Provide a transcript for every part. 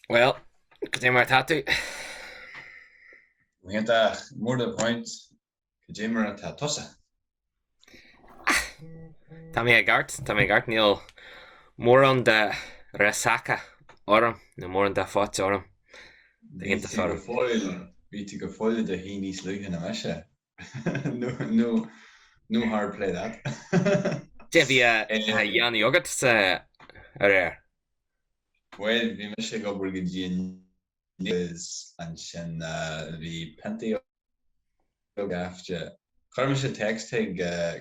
Well, go dtí mar tatu. Winta mór de point Jimmer tá tosa. Tá mé gart níl mór an de resaca orm na mór an de fáte orm de Ví ginta farm. go foil de hí níos luúthe na meise. No hard play that. Dé bhí a dhéanaí agad sa ar air. Well, vi me sé go burgin is an sin vi penti gafte. Char me se text ag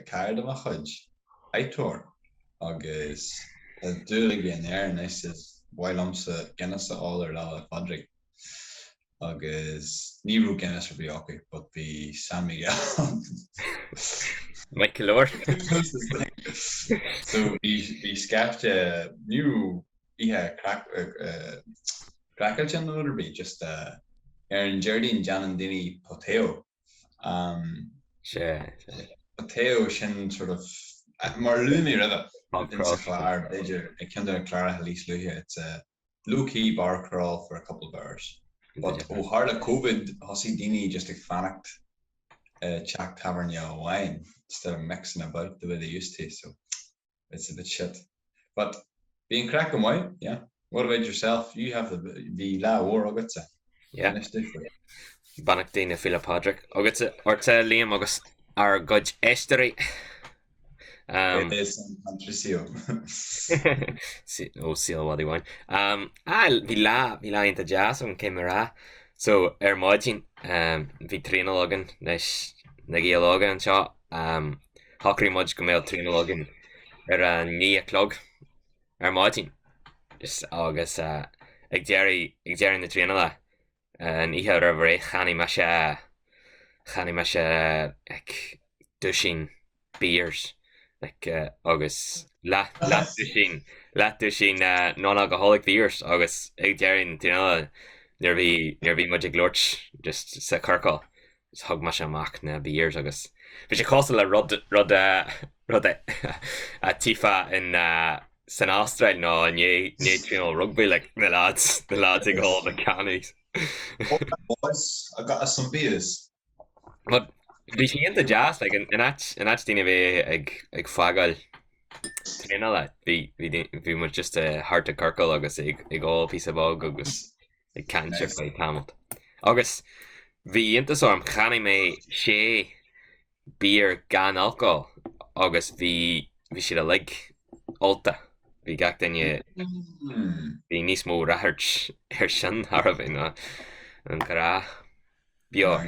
cair am a chud aitor agus dúla gin air nes is bhilmsa Guinness all ar Lá Fhéile Pádraig agus níú Guinness ar bíocha, but bhí San Miguel. Michael Lord. So bhí scafte new ihe crackle an oder be just an Jardine Jan and Dini Poteo. Poteo sin sort of mar lumi rather I can Clara Halise Luia. It's a low-key bar crawl for a couple of hours. But hard a COVID Hossi Dini just a fanacht Jack Tavern wine instead of mixing about the way they used to, so it's a bit shit. But being crack and white, yeah. What about yourself? You have the Lá War agutsa. Yeah. Banach Lá Fhéile Pádraig agutsa orta Liam agus ar god estuary. It is Patricio. Seal what they want. Vi lá inta jazz on camera. So Margin vi trinologan nes nagiologan cha Hockery Mudge go mail trinologan a ní clog Margin just agus ag Jerry na trinola and ihe ra chainmeacha ag dushin beers like agus la dushin non-alcoholic beers agus ag Jerry na trinola near be much glorch just sa circle just hug much amach na beers agus but she cost a rod a tifa in San Australia no and ye rugby like the lads ag all the cannies. Boys, I got some beers. But vi she into jazz like in that dine ve ag fagal trina that vi much just a hard to circle agus ag all piece of og agus ag cancer by tamut agus vi into so am chani me sé beer gan alcohol agus vi should a like alta vi gach den je vi nís mó rahart sin harvin an gra bio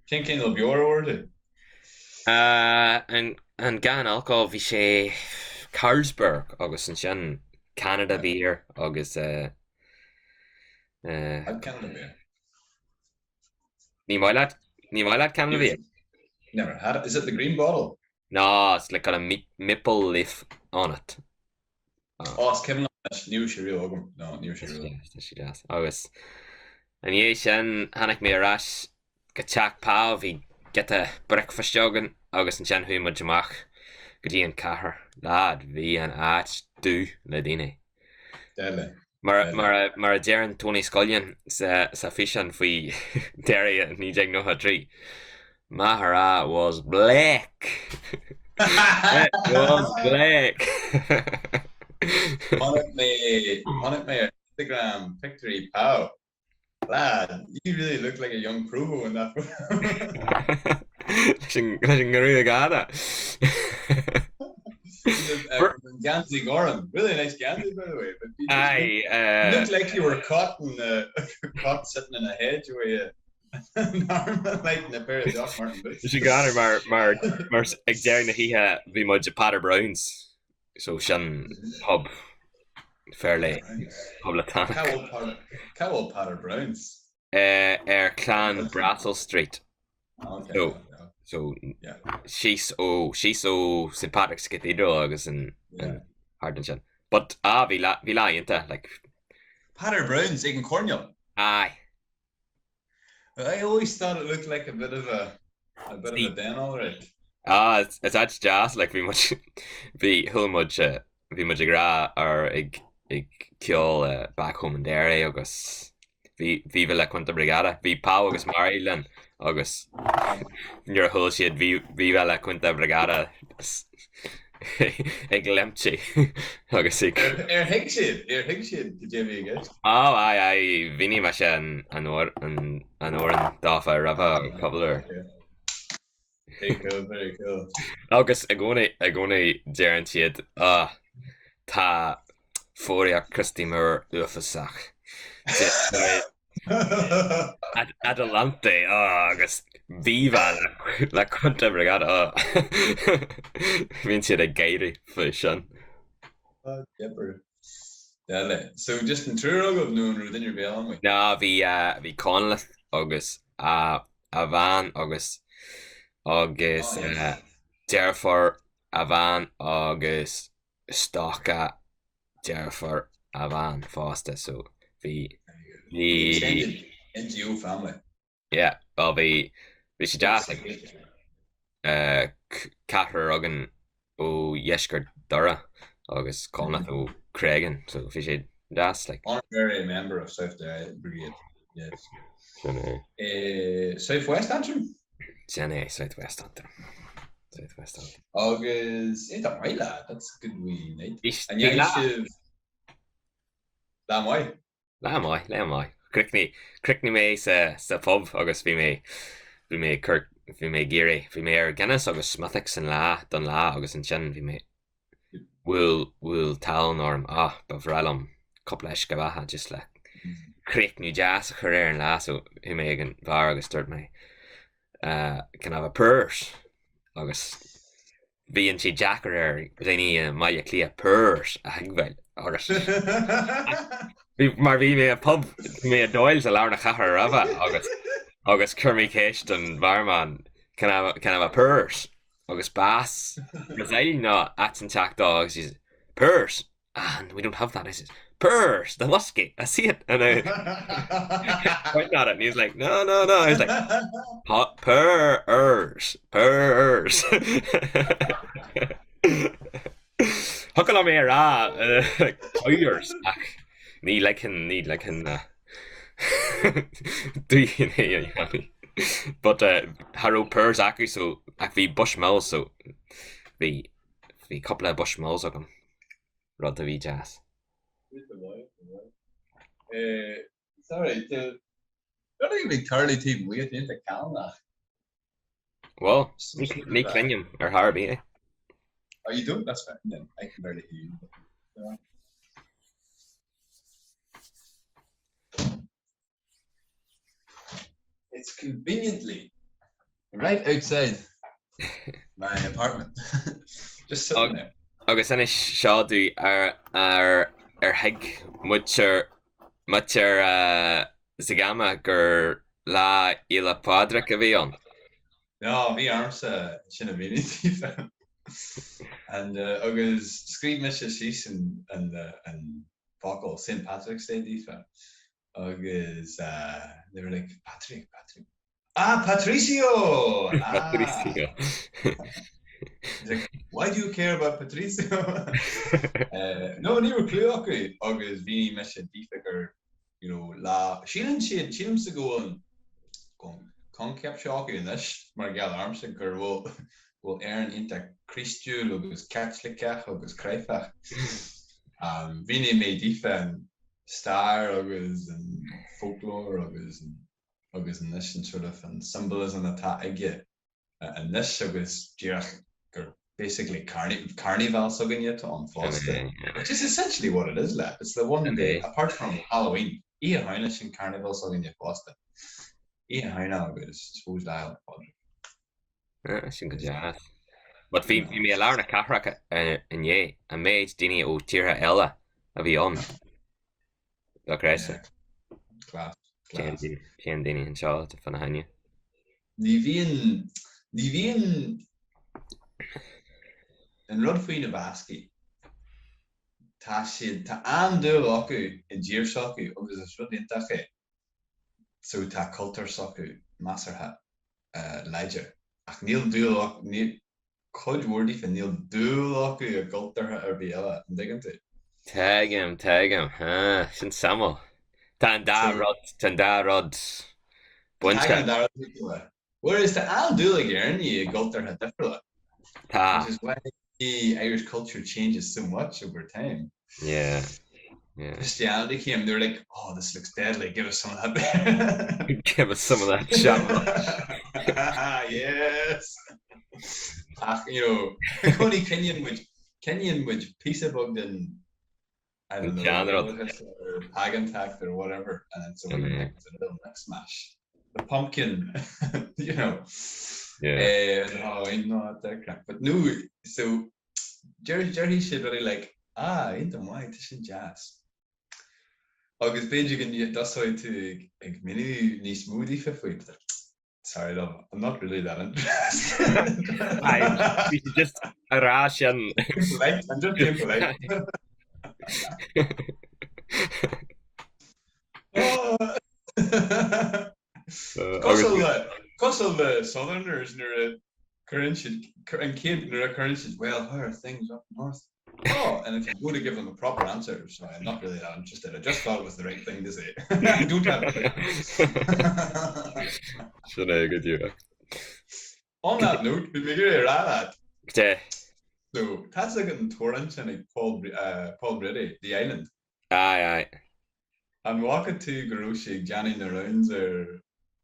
Ken Bior order an gan alcohol vi sé Carlsberg agus an sin Canada beer agus Canada beer. Ní maiile Canada beer. Never had it. Is it the green bottle? No, it's like got a maple leaf on it. It's Kevin new Shirley. No, new Shirley. She does. Agus and ye sin hannick me ras gachak pa vi get a breakfast jogging agus an sin hu mu jamach godi an cahar lad vi an ach du ledine. Deadly. Mar Darren Tony Scullion sa fishan fui Derry and ní jeg no ha tree. Mahara was black. It was black. On it me Instagram picture pow. Lad, you really look like a young Provo in that photo. Gansy Goran, really nice Gansy by the way. But you looked like you were caught sitting in a hedge where you like in a pair of Doc Martin boots. She got her mar ag na hiha vi much Patter Browns. So sin pub fairly public Cow Patter Browns. Clan Brassel Street. Okay. So yeah. She's St. Patrick's Cathedral agus in Hardin. But vi la into like Patter Browns in Cornwall. Aye. I always thought it looked like a bit of a den alright. It's actually jazz like vi much gra or ag ag ceol back home in dairy agus bhí le chunta brigada bhí pá agus Maryland agus nuair a thul siad bhí le chunta brigada ag lemtí agus hiic siad go dé bhí gus bhíní me sé an óir an dáfa rahah cobbler very cool agus ag gcóna déan siad tá fóriach Christy mar uafasach Adelante agus viva le chunta brigada bhíonn siad ag gaiiri fa sin so just an trúr agah nó within your bail ná bhí conlath agus a bhain agus dearfar a bhain agus stácha dearfar a bhain fásta so bhí NGO family well bhí sé deas cathair agan ó dheisceart dora agus conlath ó Craigan so bhí sé deas honorary member of South Brigade yes Southwest Antrim Southwest Antrim agus that right lad that's a good wee night and you Lá Mai Cricní mé sa pub agus bhí mé géirí bhí mé ar Guinness agus smuthic san lá don lá agus an sin bhí mé bhfuil taln orm ba bhrealam coppla eisce bhatha just le cricnú jazz a chur ar an lá so bhí mé ag an bhar agus dúirt mé can have a purse agus bhíonn si Jackar ar daoine maiile clia purse a heagmhail agus mar bhí mé a pub mé a dóil a lear na chathair rahah agus curmí céist an bharman can have a purse agus bass gus é ná at an teach dogs is purse and we don't have that I says purse the lusky I see it and I point at it and he's like no he's like purse how can I mé rá oilers ní le can but haró purse acu so ach bhí bushmill so bhí couple of bushmills agam rud a bhí jazz sorry don't even big Charlie team we get into Canada well ní clinim ar Harby are you doing that's fine then I can barely hear you it's conveniently right outside my apartment just sitting there agus in is seádú ar heig muir zigama gur Lá Fhéile Pádraig a bhí an no bhí armsa sin a bhí and agus scríb me sé síos an focal St. Patrick's Day dífa agus they were like Patrick Patricio like, why do you care about Patricio no never clue okay agus bhí me sé dífa you know lá sílim sa go con ceap seácu in this mar gal armsa gur bhfuil éireann inta Christiú agus catlicach agus creifach bhí mé dífa stáire agus an folklór agus an this and sort of an symbolism atá aige an this agus díreach gur basically carnival sogan on Foster which is essentially what it is lad it's the one day apart from Halloween í a haine sin carnival sogan Foster í a haine agus suppose dial sin go jazz but bhí mé lear na cahracha in dhé a méid daoine ó tíortha eile a bhí an Gréise céan daoine an seo fan na haine ní bhíon an rud faoin na bhasci tá an-dul acu in dír socu agus is rud intacha so tá cultúr socu measartha leidir ach níl dúil chuid mhórdí fan níl dúil acu a cultúrtha ar bhí eile an diggante Tag him. Sin samol. Tan da So rod. tagan Buncha. dar whereas the Al Dula Garni got there had different, which Ta. is why the Irish culture changes so much over time. Yeah. Christianity came, they were like, oh, this looks deadly, give us some of that. Give us some of that shamrock. Yes. Coney Kenyan which piece of bug in I don't know, Shanrod. or Hagentak or whatever, and then so we Yeah. picked a little mix mash. The pumpkin, Yeah. I'm not that crap. But no, so Jerry should really like, into my this in jazz. Agus Beijing and that's how to mini ní smoothie for sorry, love, I'm not really that interested. We should just ration. I'm just being polite. Cosal the Southerners near a current and kid near a current well, how are things up north? Oh, and if you go to give them a proper answer, so I'm not really that interested. I just thought it was the right thing to say. I don't have it. Should I get you? On that note, we make it that. Okay. So that's like in Torrance and Paul Brady, the island. Aye. And walking to Garoshi, Johnny the rounds or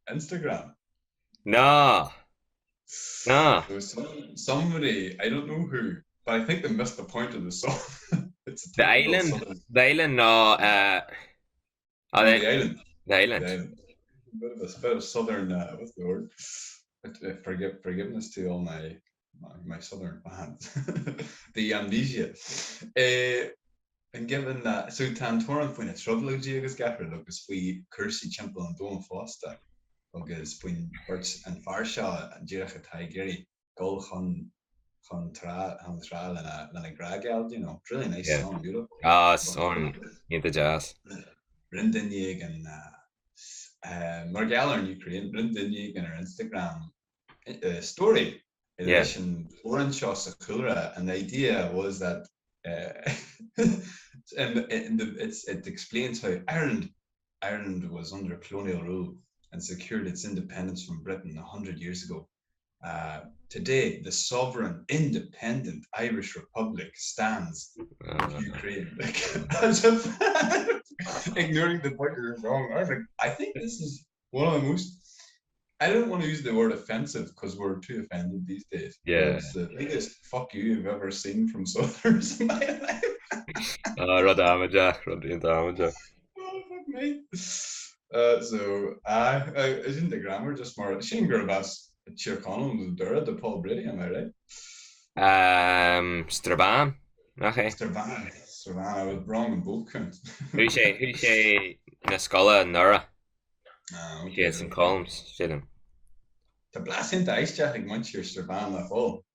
Instagram. No. So somebody, I don't know who, but I think they missed the point of the song. It's The island, no. The island. The island. A bit of southern, what's the word? Forgiveness to all my southern fans. The amnesia. And given that, so tan torn when it's trouble agus gaffer agus we cursi chimple and doing fosta agus when birds and farsha and jirach taigeri gol tra and a gragel, it's really nice song, beautiful. Song in the jazz. Brendanig and Margaller in Ukraine, Brendanig and her Instagram story. Edition Orange Sakura, and the idea was that it explains how Ireland was under colonial rule and secured its independence from Britain 100 years ago. Today, the sovereign, independent Irish Republic stands with Ukraine. As a ignoring the point of the song, I was like, I think this is one of the most. I don't want to use the word offensive because we're too offended these days. Yeah. It's the biggest fuck you you've ever seen from Southerners in my life. Rod amaja. Oh, fuck me. So, isn't the grammar just more? Shane Gervas, Cheer Conall, nDoire, the Paul Brady, am I right? Strabane. Okay. Strabane, I was wrong in both counts. Who say na scola nDoire? Okay. Some columns, say them. The blessing to ice jack once you're Strabane la full.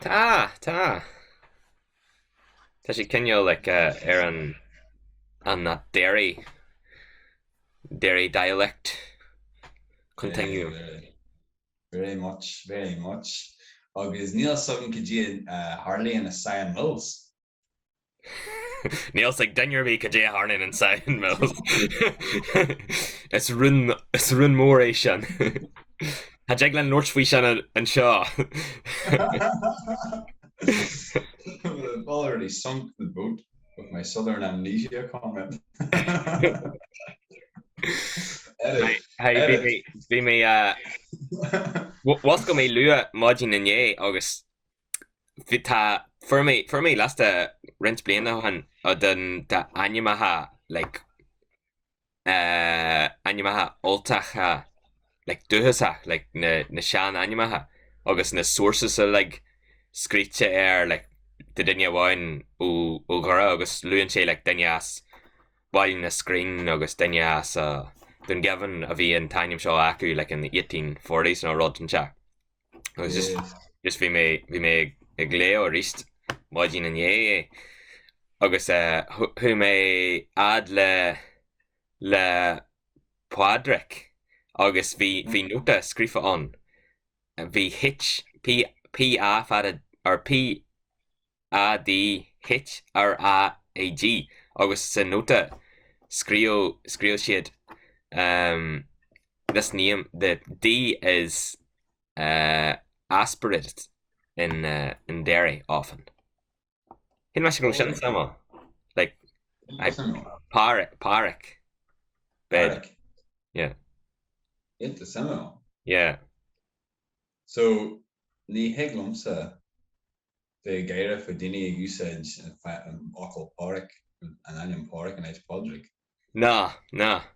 Ta. She kenyo like Aaron and that dairy dialect continue. Very much. Agus Neil Sutton could you Harley and a Cyan Mills. Neil's like Denyer could you Harley and Cyan Mills. It's run more Asian. Hajeglan Northwishan and Shaw. I've already sunk the boat with my southern amnesia comment. Hey, be me what's go me lua margin in ye August vita for me last rent bliana han den da hainmeacha like hainmeacha oltacha like duhasa like na shan hainmeacha August na sources are like screech air like the dinya wine o gara August luan che like dinyas while na screen August dinyas then given a V in time show acu like in the 1840s no rod and jack. It was just we may a glare or east margin and ye August who may add le Pádraig August vi nota scrifa on vi hitch p a fad or p a d H-R-A-A-G agus sa nota scrío siad this name, the D is aspirated in dairy often. Hin mas go sin sama. Like Pádraig. Bed. Yeah. Into sama. Yeah. So ní heglumsa the gaire for dini usage and awful Pádraig and anion Pádraig and H Pádraig. No.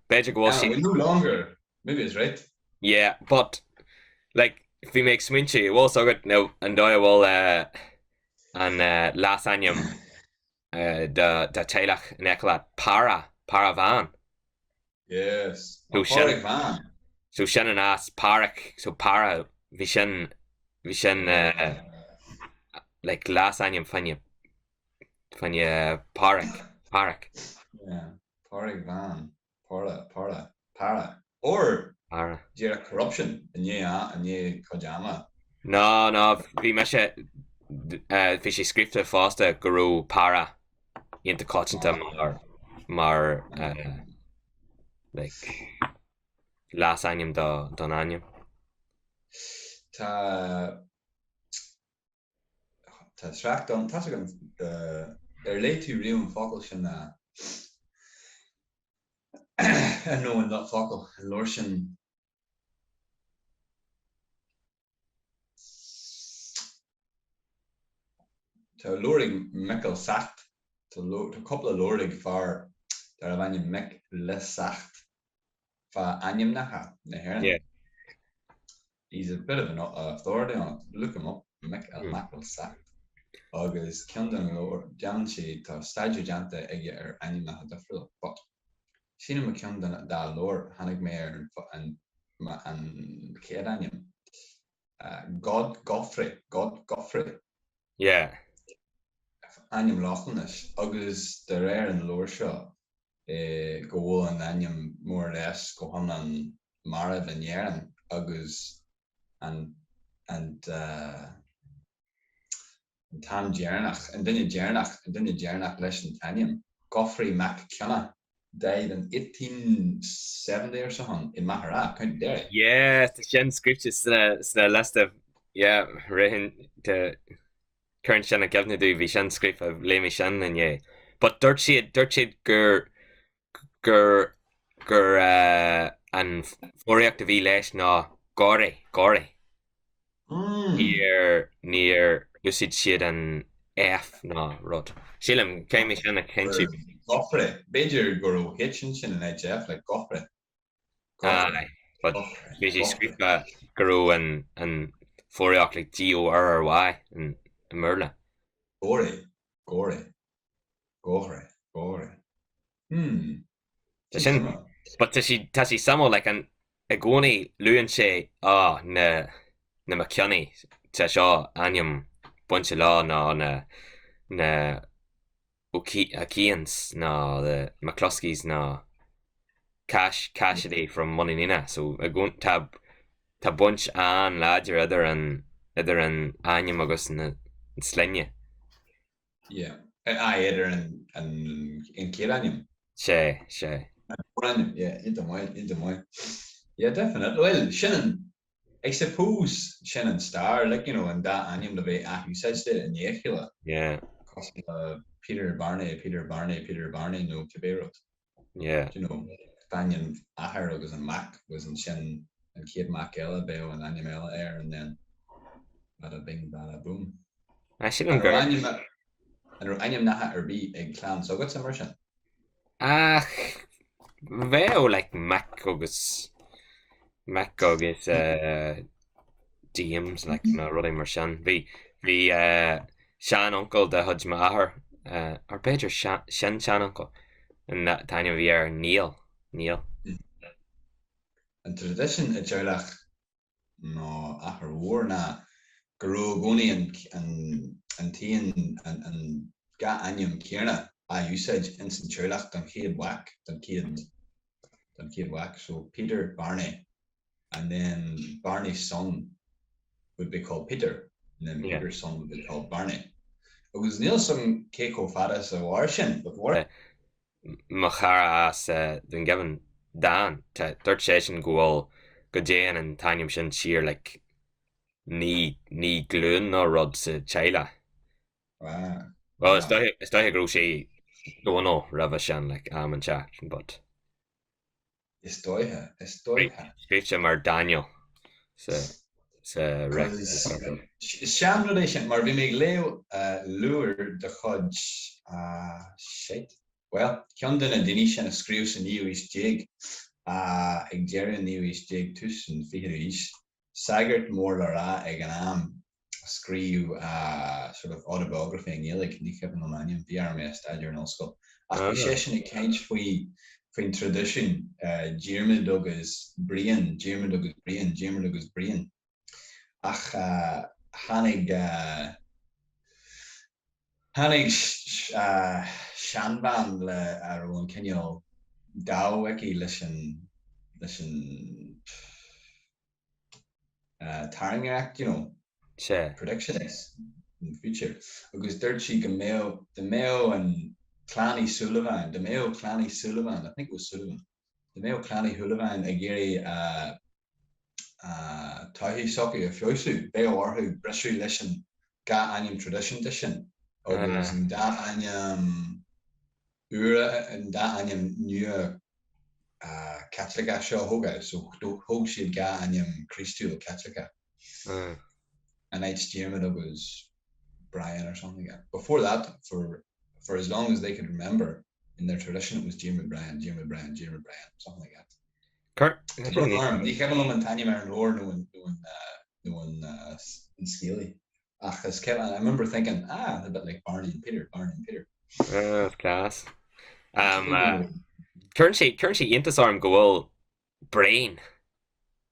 Beidir go We no longer. Maybe it's right. Yeah, but like if we make swinchy, it was so good now nDoire will and last annum the teilech necla para van. Yes. So Pádraig van. So Shannon asked Pádraig, so para vishen like last annum fanya Pádraig. Yeah. Pádraig van. Para. Or Para. Jira corruption and ye kojama. No, vi meshe fishy scripta fasta guru para into cotchenta mar like last annum don annum. Ta sracht on tasagan late to real focal shana no in that focal lorshin to luring Mikkel sacht to couple of luring for there have any Mick less sacht for anyam naha. Yeah. He's a bit of an authority on it. Look him up. Mikkel sacht. Agus Kindan Lord Janchi to Stadio Janta aige anyam naha different. But Sheena McKindan da Lord Hanig Mayer and Kate anyam. God Godfrey. Yeah. Anyam Lochnish, agus the rare and lower shot, go and anyam more or less go on and Mara and Yeren, agus and Tam Jernach, and then you Jernach lesson Tanyam. Godfrey McKenna died in 1870 or so in Mahara, County Derry. Yeah, the Shen scriptures the list of written to current Shen givna do vi Shen script of Lemi Shen and yeah. But dirt sheet gur and foriac de vi lesh na gore. Near usage sheet and F na rod. Shilam came me Shen a kenchi. Godfrey, Bajor Guru Hitchin Shin and HF like Godfrey. Aye, but usually script Guru and foriac like GORRY and Merla. Gore. But tashi samo like an agoni luan she na McKinney ta shaw anyam bunch of law na Akians na the McCluskey's na Cassidy from Money Nina. So agon tab bunch an ladger other and anyam agus na Slenye. Yeah. Either and in Kiranium. She. Yeah, into my. Yeah, definitely. Well, Shannon, I suppose Shannon Star, like and that Anium the way you said it in Yekila. Yeah. Peter Barney, no Caberot. Yeah. Banyan Ahar was in Mac was in Shannon and Kid Mac Ella Bale and Anium Ella Air and then bada bing bada boom. I see them go. And Anium Naha or be a clown. So what's immersion? Well, like McCog is DMs like na ruddy immersion. Vi Shan uncle the Hudge Maher or better Shan uncle and that tiny of year Neil. And tradition at Jarlach no Ahar war na Guru Goni and Tian and Ga Anyam Kierna usage instant Jarlach dan Kid Whack. So Peter Barney and then Barney's son would be called Peter and then Peter's son would be called Barney. agus níl san céco fada sa bhhair sin, but bhhair Má chara as den gabhan Dan dúirt sé sin go déan an taim sin siar like ní glún nó rud sa teile. Well, is dóthe grú sé dónó rabha sin like am an chat, but is dóithe. scríte sé mar Daniel sa rec. Is sean rud é sin, mar bhí mé léo luair de chud shit. Well, ceann duine daoine sin a scríobh san níos déag ag deireadh níos déag tús an fichar sagart mór le rá ag an am scríú sort of autobiography an Gaelic ní ceapan an aim bhí ar mé staidir an ollscoil. Ach bhí sé sin ag caint faoin tradiisiún Diarmaid agus Brian. Ach Hannig seanban le ar bhfuin cinneál dáhaici leis an tarraingach, you know, predictions in the future. Agus dúirt sí go the Mayo and Clanny Sullivan, I think it was Sullivan, the Mayo Clanny Sullivan ag géirí taithí socaí a fiosú, bé orthú breisiú leis an gá aim tradition de sin, agus an dá aim ura an dá aim nua Catholica seo thóga, so thóg siad gá aim Christúil Catholica. And Diarmaid was Brian or something like that. Before that, for as long as they could remember, in their tradition, it was Diarmaid Brian, something like that. Kurt, die hebben nog een tiny maar door doing in Scaly. Ach, as Kevin, I remember thinking, a bit like Barney and Peter. That's class. Currently intasarm goal brain.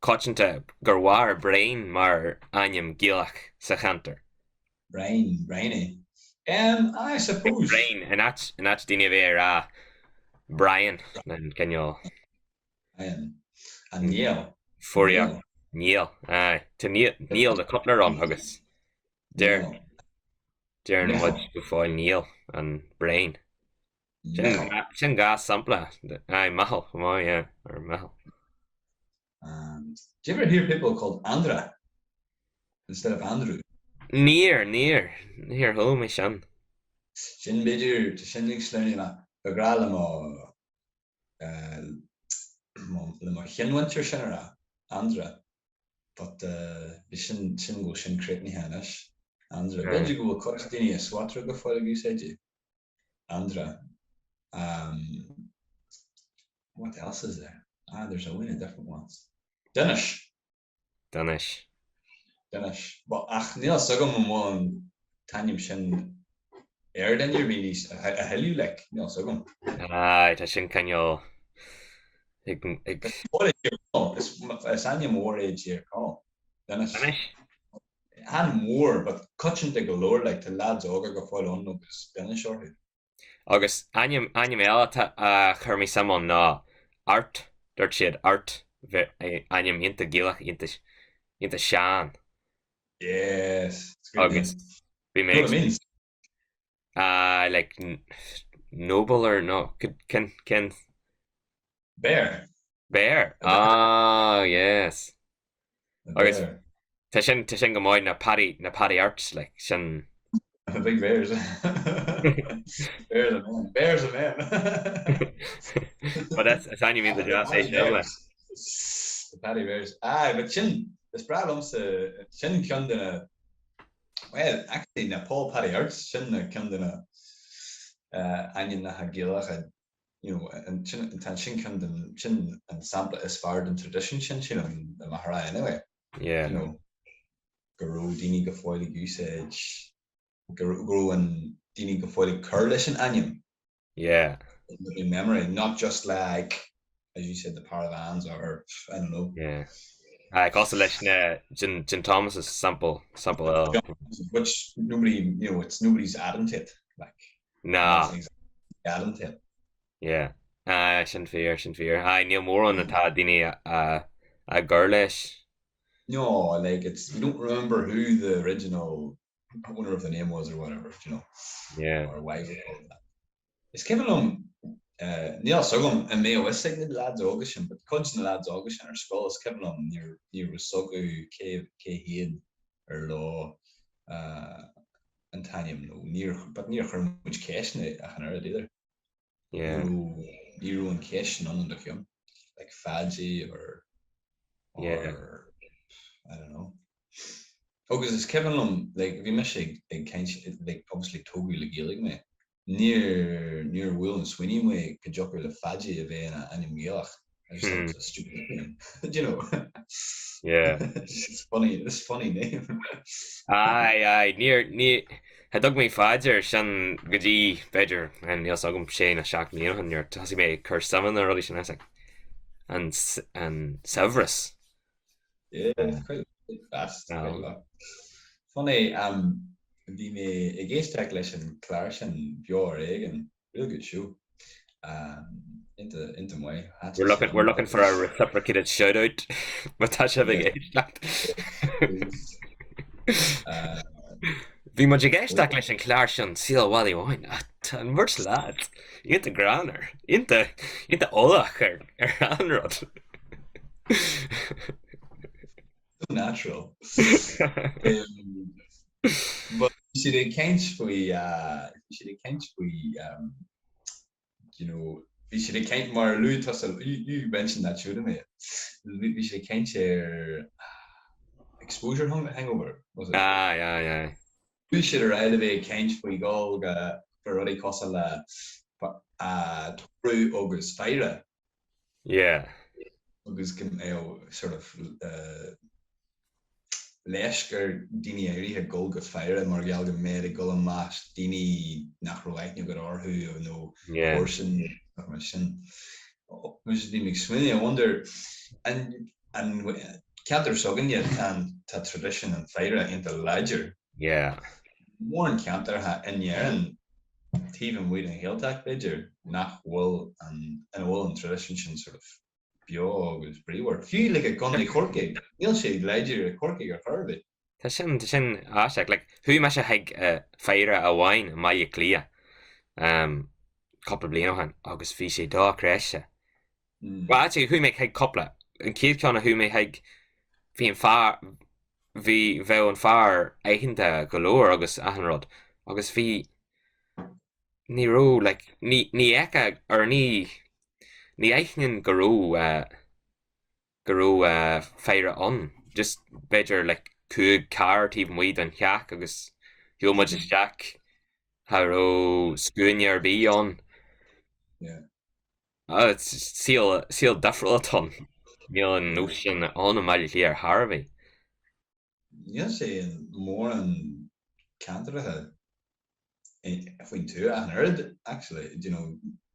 Cochanta Gurwar brain mar anyam gilach sa chanter. Brainy. I suppose brain and that's dinevera Brian and can you and Neil. For you, Neil. To Neil the cutler on Huggis. There no much before Neil and Brain. Sin gas sampler. Mahal. Oh yeah, or Mahal. Do you ever hear people called Andra instead of Andrew? Near home, Shan. Shin bidur to shinning slurning na begralamo le hinwinter shinra Andra, but shin go shin critney hanish Andra. Did you go cut dini a swatra before you said you Andra? What else is there? There's a winning different ones. Danish. Well, ach Neil Sugam one Tanyam Shin air than your meanies a helu like Neil Sugam. I shin can you what is your call? It's Anyam war age here call. Danish. And more, but cutting the galore like the lads ogre go fall on no Danish or August Anyam Elata Hermi Samon na art dirt shade art Anyam into Gilach into Shan. Yes. August. We make like noble or no can bear. Yes. August. Tishin go moid na paddy arts like shin. Big bears. Bears a man. But that's Anyam in the job station. The paddy bears. But chin. There's problems. Shin Kundana. Well, actually, na Paul Paddy Arts. Shin Kundana. Anion na Hagilach. You know, and Shin Kundan Shin and sample is far in tradition. Shin and the Mahara anyway. Yeah. You know, Guru Dini Gafoili usage. Guru and Dini Gafoili curlish and Anion. Yeah. In memory, not just like as you said, the Paravans or I don't know. Yeah. Also Jin Thomas's sample which nobody, you know, it's nobody's adding to it. Like adding to it. Yeah. Sin fear. Neil more on the Dini a girlish. No, like it's we don't remember who the original I wonder if the name was or whatever, Yeah. or why we called that. It's Kevin Neil Sugum and Mayo is saying the lads Augustin, but Cudge and the lads Augustin are skull is Kevin near Rusogu, K Head or Law and Tanium no near her which cash I can heard either. Yeah. Nero and cash none of them like Fadji or I don't know. Oh, because it's Kevin like if you miss like obviously Toby Legilig me. Near Will and Sweeney way could joke with the Fadji of an mBÁC. I just thought it was a stupid name. Yeah. It's funny. It's funny name. Aye. Near. I dug me Fadger shan gadi bedger and Neil Sugum Shane a shock me on your Tassie May curse summon or really shan and Severus. Yeah, quite fast. Funny. Die me geestek lessen klaarchen Bjor Egen real good show. Into my we're looking for a reciprocated shout out with Tasha Vi much geestek lessen klaarchen seal wally wine and much lad into graner into Olacher Anrod. Natural. But you see the Kent we we should have Kent more Louis you mentioned that shouldn't it? We should have Kent exposure hangover was it? Yeah. We should have right away Kent we go for already cost through August Féile. Yeah. August sort of Leisgur Dini Iri Golga Féile mar Gelga Made Gulla Mas Dini nach Ruaille you got Orhu no portion which is McSweeney. I wonder and Cantor Sogan yet and that tradition and Féile into Ledger. Yeah. More in Cantor in year and even waiting Hilltack Ledger nach wool and wool and tradition sort of Bio was pretty word. Few like a gunny corky. You'll say Ledger a corky or Harvey. Tashin Ashak like who masha heg Féile a wine my clear. Couple blinohan August Fishy da cresha. Well actually who make heg couple and Keith Connor who may heg being far vi vel and far eighta galore August Ahanrod August fi ni ro like ni eka or ni eichnen garu Féile on just better like could car even weed and yak August you much is jack how schoonier be on. Yeah. It's seal different a ton. Neil and notion on a mile here Harvey. You're saying more and Cantor if we two I heard actually,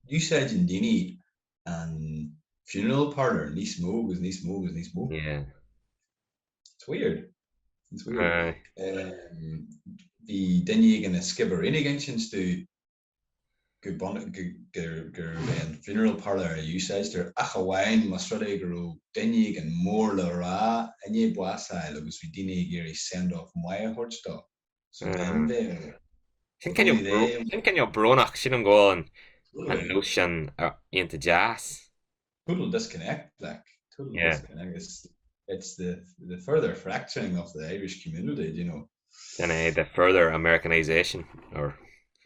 you said in Dini and funeral parlor, ní smóg. Yeah. It's weird. The dingy gonna skipper in against to good bonnet and funeral parlor you says there wine Australia guru dingy and more Laura and ye boasa looks we dini Gary send off my hortstock. So then there. Think your bronach shouldn't go on and notion into jazz. Total disconnect, like total disconnect. It's the further fracturing of the Irish community, And the further Americanization or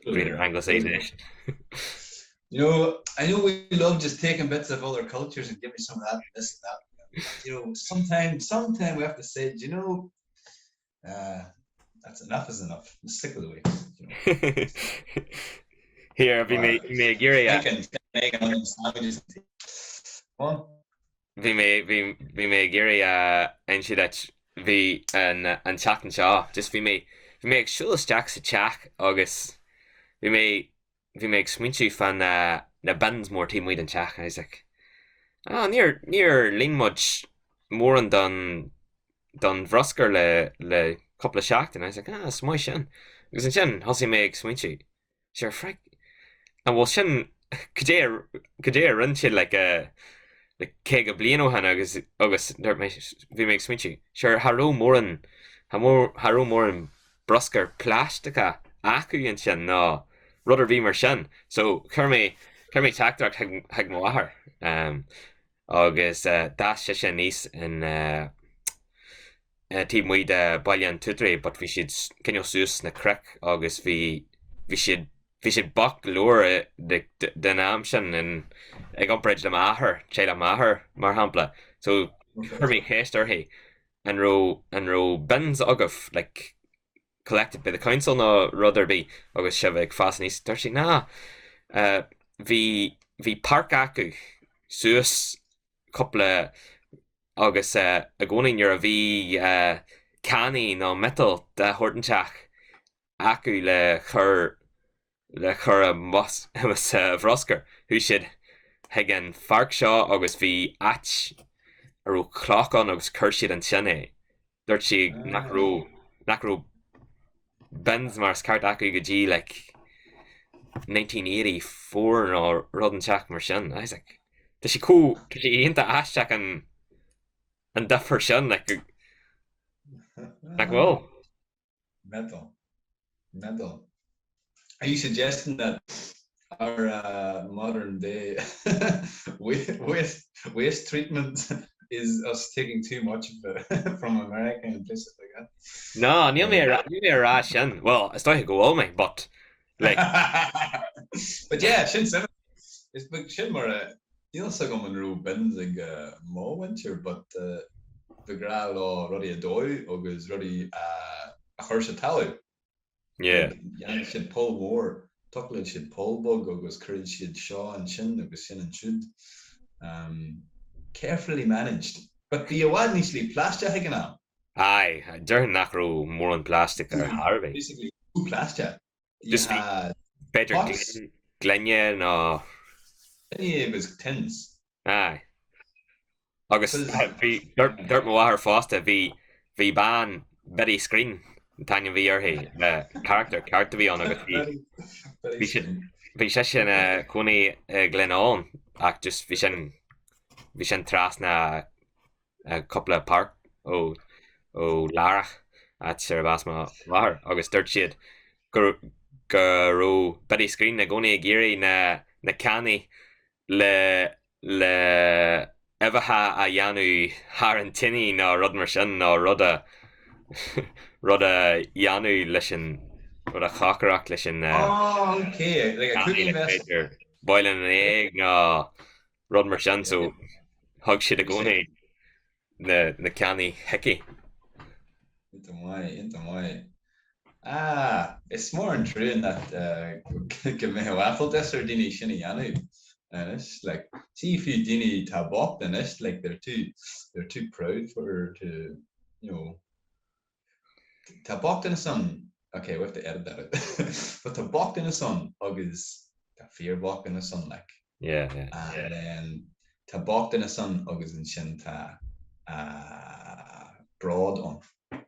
greater Anglicization. I know we love just taking bits of other cultures and give me some of that, this and that. Sometimes we have to say, that's enough is enough. Let's stick with the way. Here, we may Gary. Vi may Gary and she that vi and chat and shaw just vi may shulas jacks a chack August vi may sminchy fan na bands more team weed and chack and I was like near Lingmudge more and done Vrosker le couple of shack and I was like smoy shin because in shin hossi make sminchy sure frank and well shin could you run shit like keg a blino han agus there vi make sminchy sure haro more and broscar plástica acu an sin ná rudder bhí mar sin. So chuir mé teachtarach heag máthair agus dá sé sin níos in tí muid baile an tudraí, but bhí siad cinneal suas na craic agus bhí siad bach leor den am sin ag ombreid le máthair, sé le máthair mar hampla. So chuir mé chéistarthaí an ro bins agah like collected by the council ná rudder bí agus sibh ag fás níos tar sí ná bhí park acu suas coppla agus a gcónaí nuair a bhí cannaí ná metal de hortanteach acu le chur a bhroscar thu siad ag an farc seo agus bhí at arú chlachán agus chuir siad an sinné dúirt si nach ró bins mar scart acu go dtí like 1984 ná rudanteach mar sin. I was like, tá sí ionta aisteach an difar sin like well. Mental. Are you suggesting that our modern day waste treatment is us taking too much of it from America and places like that? No, níl mé rá sin. Well, it's not go all me, but like but yeah, sin seven. It's big sin mar níl sa go man rú bins ag má winter, but the gra lá rudí a dói agus rudí a chuir sa talú. Yeah. Jan siad pol mór, tuclaid siad polbog agus curid siad seo an sin agus sin an siúd. Carefully managed. But bí a bhád níos lí pláiste higan am. Aye, deir nach rú mór an plastic ar Harvey. Basically, two pláiste. Just better glenne ná. It was tins. Aye. Agus dúirt mo bháthair fásta bhí ban Betty screen taine bhí orthaí le character bhí an agus bhí sé sin cúnaí Glenán ach just bhí sin tras na coppla park ó Lárach at sé bhas má bháthair agus dúirt siad go ró Betty screen na gcónaí a géirí na cannaí le evatha a dheanú thar an tine ná rud mar sin ná rud a dheanú leis an rud a chacarach leis an okay, like a cooking vessel. Boiling an egg ná rud mar sin, so thug siad a gcónaí na cannaí hickey. Into my. It's more in true in that give me a waffle desert dini shini yanu. And it's like, see if you dini tabok, then it's like they're too proud for to, you know, tabok in the sun. Okay, we have to edit that out. But tabok in the sun, is the fear bok in the sun, like. Yeah. And then tabok in the sun, is in shinta broad on.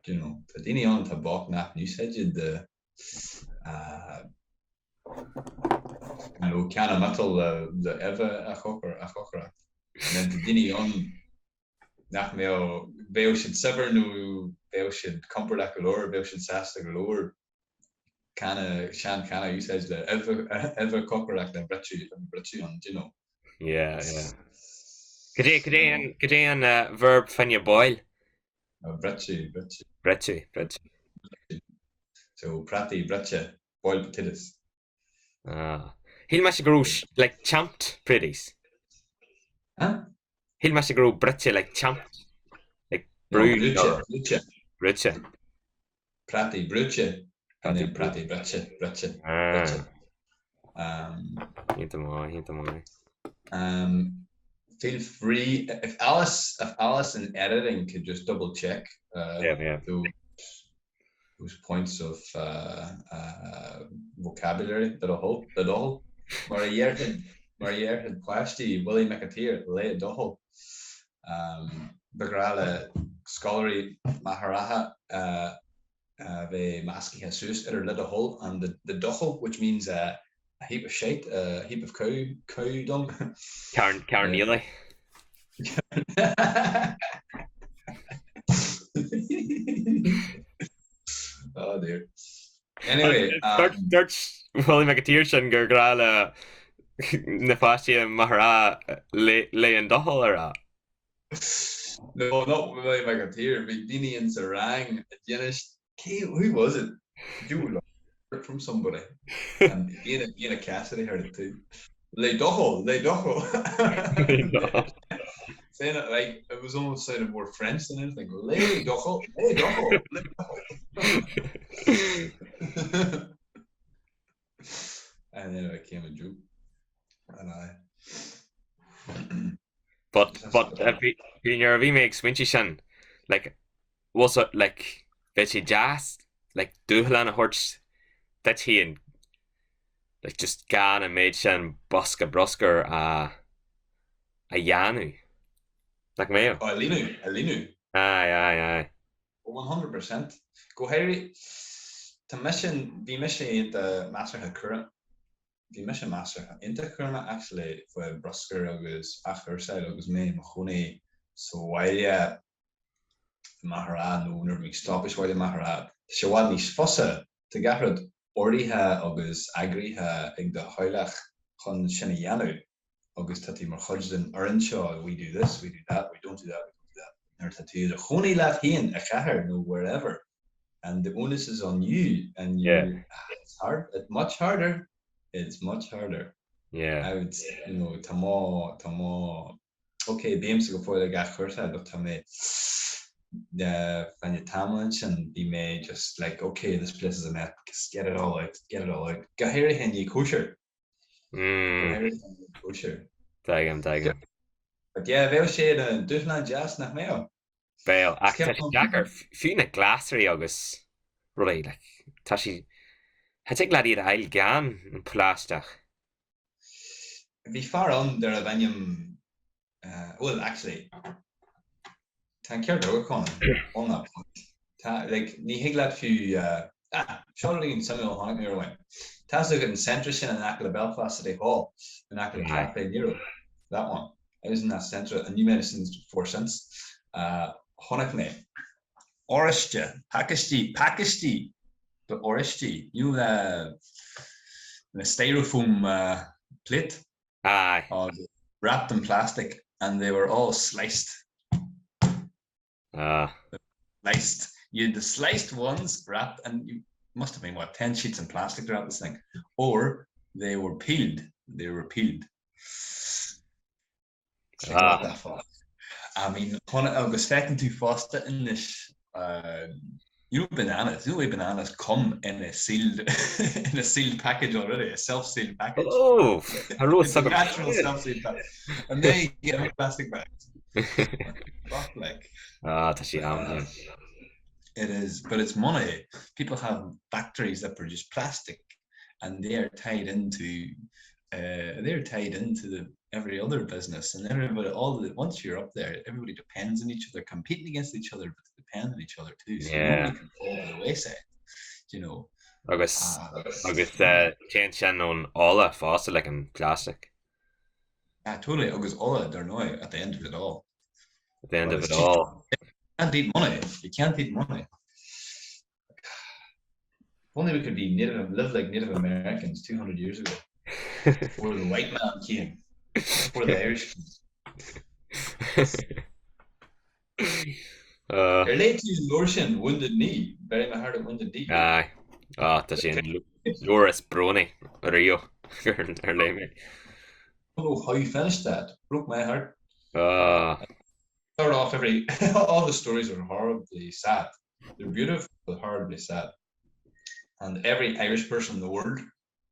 You know, the dini on tabok nap you said you the you know, can metal the ever a chocker and then the dini on nap meo beo should sever no beo should comfort a galore beo should sast a galore canna you said the ever cocker like the bretchy on, you know. Yeah. Could an verb fanya boil? Bretchy. So prati bretche boiled potatoes. He'll mash grow like champed pretties. Huh? He'll mash grow bretche like champed, like brewed. Bretche. Prati bretche. And then prati bretche. Into more. Feel free if Alice in editing could just double check those points of vocabulary that all Marier had plasty Willie McAteer lay dohol Begrala scholarly Maharaha the maski Jesus er led a hole and the dohol, which means a heap of shite, a heap of cow dung. Karen Neely. Oh dear. Anyway, Dúirt bhfuil me go tíir sin gur gra le na fáiste marrá le an dochol ará. no, not really like a tear. But Dini and Sarang, who was it? You heard from somebody, and Ian Cassidy heard it too. Le docho. Saying it like it was almost sounding more French than anything. Le docho. And then it became a joke, and But bhí mé swinchi sin like was it like bheit sé jazz like dúthlan a hort that he and like just gan a méid sin bosca broscar a Janu like mé Alinu. Aye 100%. Go Harry to mission the master had current the mission master into current actually for Brusker agus after side agus me machone so Ruaille Maharad no never make stoppish Ruaille Maharad Shawad ní fossa to garrod ordiha agus agriha ag the hoilach chun sinna yanu agus tati mar chudden Earnshaw we do this we do that we don't do that there's a two the choni left here a caher no wherever and the onus is on you and it's hard it's much harder yeah I would say tamo okay beams go for the gas first I looked at me the when you tamlins and be made just like okay this place is a net just get it all out go here and you kosher Tag him but yeah veel sé de dúthlan jazz nach mé Bail Jacker fina glassary agus really like tashi het ik laat hier heil gaan een plaastach vi far on there a venum well actually thank you go on that point like ni higlat few shortly in Samuel Hong Irwin Theas in centre in an Akla Belfast City Hall an Akla Cafe Euro that one I was in that centre and new medicines 4 cents honekne Oriste Pakistan but Oriste you the styrofoam plate wrapped in plastic and they were all sliced you had the sliced ones wrapped and you must have been 10 sheets in plastic throughout this thing or they were peeled I mean agus fecinn tú fásta in this bananas come in a sealed package already, a self-sealed package. Oh, I wrote it's a natural self-sealed package. And they get a plastic bags. Like it is, but it's money. People have factories that produce plastic and they are tied into every other business and everybody once you're up there everybody depends on each other competing against each other but depend on each other too so nobody can fall by the wayside agus change on all that fossil like in plastic totally agus all they're no at the end of it all you can't eat money if only we could be live like Native Americans 200 years ago before the white man came before the Irish relate to Lorsian wounded knee very my heart at wounded knee tá sin Loris Brony Rio her name I don't know how you finished that broke my heart start off all the stories are horribly sad they're beautiful but horribly sad and every Irish person in the world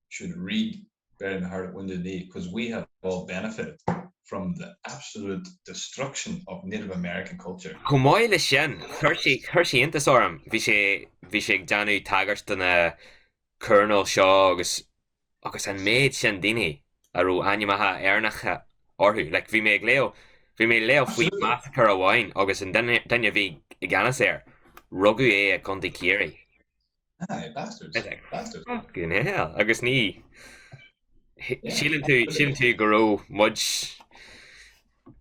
should read Very my heart at wounded knee because we have all benefited from the absolute destruction of Native American culture. Chumáile sin chuirsí intas orm bhí sé deanú tagart donna Colonel seo agus an méid sin daoine arú hainmeacha airneacha orthú like bhí mé leo faoi massacre amháin agus an dunne bhí I gceannas rugadh a chun céirí bastards fucking hell agus ní sílim tú go raibh muid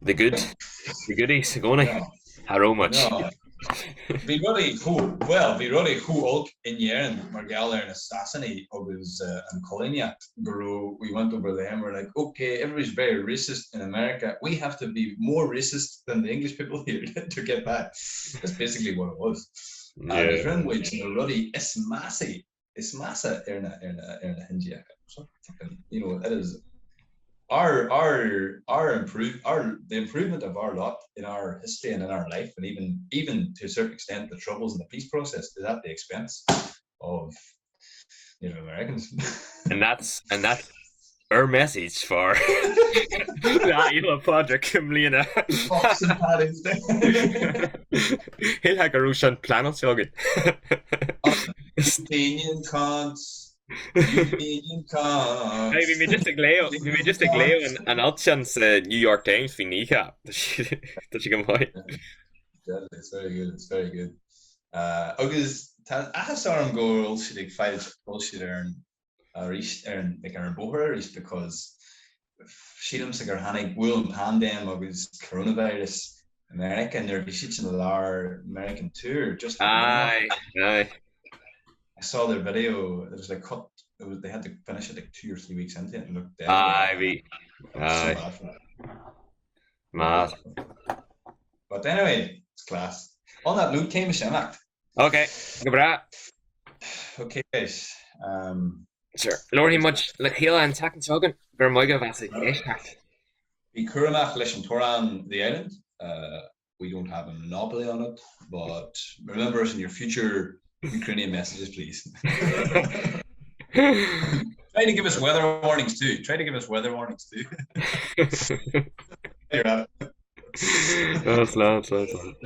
the goodies gona how much Bhí rudí chu ulk inhearan mar gal an assassinaí agus an coloniacht guru. We went over there and we're like, okay, everybody's very racist in America. We have to be more racist than the English people here to get back. That's basically what it was. And Runwich in ruddy is massive. It's massive in a Hindia. So fucking, it is the improvement of our lot in our history and in our life, and even to a certain extent the troubles in the peace process, is at the expense of Native Americans. and that's our message for Lá Fhéile Pádraig Cumlíana. Fox and Paddy's Day. He'll have a Russian planet slogan. Union cons. Union cons. Hey, we made just a gleo and options New York Times for Nika. Does she come by? It's very good. Agus I saw him go bullshit fight bullshit and like an boher is because she'm sig hannig will pandem agus coronavirus America and they're visiting our American tour just aye. I saw their video. It was like cut. They had to finish it like 2 or 3 weeks into it and looked dead. Aye. Mad. But anyway, it's class. On that note, came a shemak. Okay, good. Okay, guys. Sure. Lord, much like Hila and Tugann Conán. Gur moige vasa éisceart. Bhí curamach leis an Torán the island. We don't have a monopoly on it, but remember us in your future Ukrainian messages, please. Try to give us weather warnings too. There you have it. Oh, slán.